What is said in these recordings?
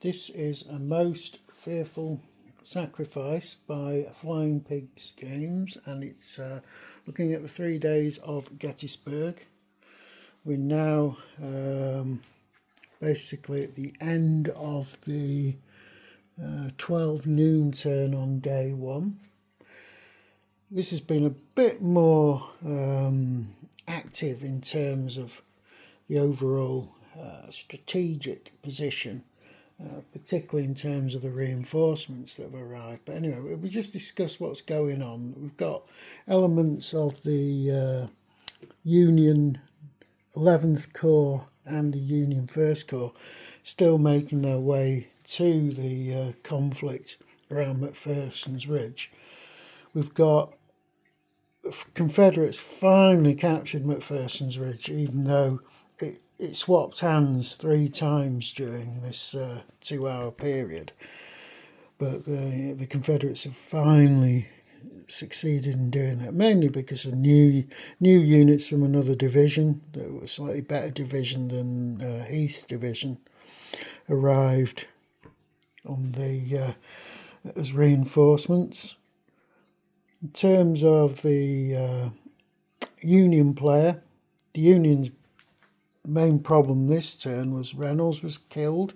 This is a most fearful sacrifice by Flying Pigs Games, and it's looking at the 3 days of Gettysburg. We're now basically at the end of the 12 noon turn on day one. This has been a bit more active in terms of the overall strategic position, particularly in terms of the reinforcements that have arrived. But anyway, we just discuss what's going on. We've got elements of the Union 11th Corps and the Union 1st Corps still making their way to the conflict around McPherson's Ridge. We've got the Confederates finally captured McPherson's Ridge, even though it swapped hands 3 times during this 2-hour period. But the Confederates have finally succeeded in doing that, mainly because of new units from another division, that was a slightly better division than Heath's division, arrived on the as reinforcements. In terms of the Union player, the Union's main problem this turn was Reynolds was killed,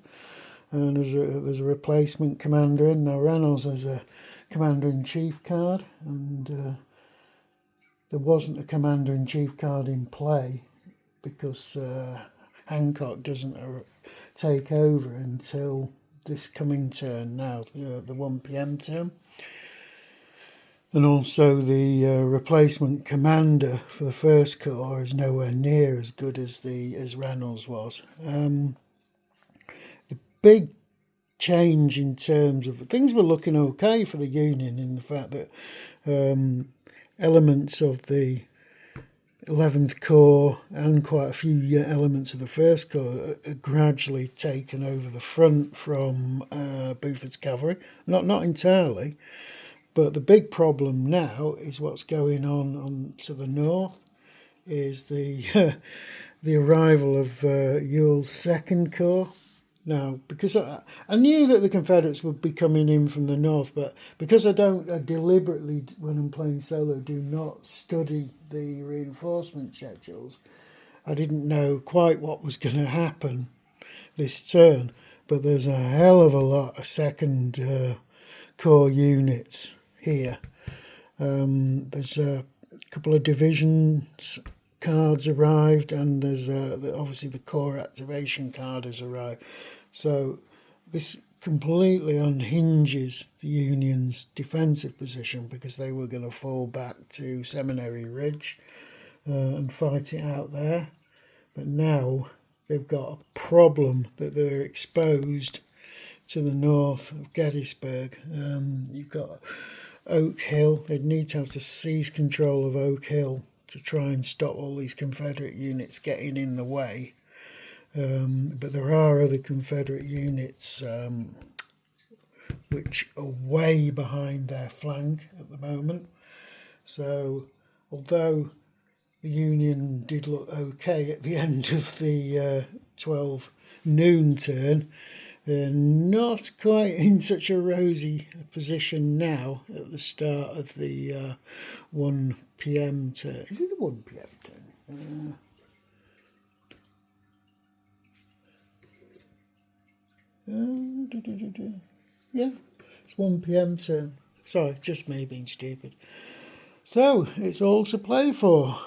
and there's a replacement commander in. Now Reynolds has a commander-in-chief card, and there wasn't a commander-in-chief card in play because Hancock doesn't take over until this coming turn now, the 1 PM turn. And also the replacement commander for the 1st Corps is nowhere near as good as Reynolds was. The big change in terms of things were looking okay for the Union, in the fact that elements of the 11th Corps and quite a few elements of the 1st Corps are gradually taken over the front from Buford's cavalry. Not entirely. But the big problem now is what's going on to the north, is the the arrival of Ewell's 2nd Corps. Now, because I knew that the Confederates would be coming in from the north, but because I deliberately, when I'm playing solo, do not study the reinforcement schedules, I didn't know quite what was going to happen this turn. But there's a hell of a lot of 2nd Corps units here. There's a couple of divisions cards arrived, and there's obviously the Corps activation card has arrived. So this completely unhinges the Union's defensive position, because they were going to fall back to Seminary Ridge and fight it out there. But now they've got a problem that they're exposed to the north of Gettysburg. You've got Oak Hill. They'd need to have to seize control of Oak Hill to try and stop all these Confederate units getting in the way. But there are other Confederate units which are way behind their flank at the moment. So although the Union did look okay at the end of the 12 noon turn, they're not quite in such a rosy position now at the start of the 1 PM turn. Is it the 1 PM turn? Yeah, it's 1 PM turn. Sorry, just me being stupid. So, it's all to play for.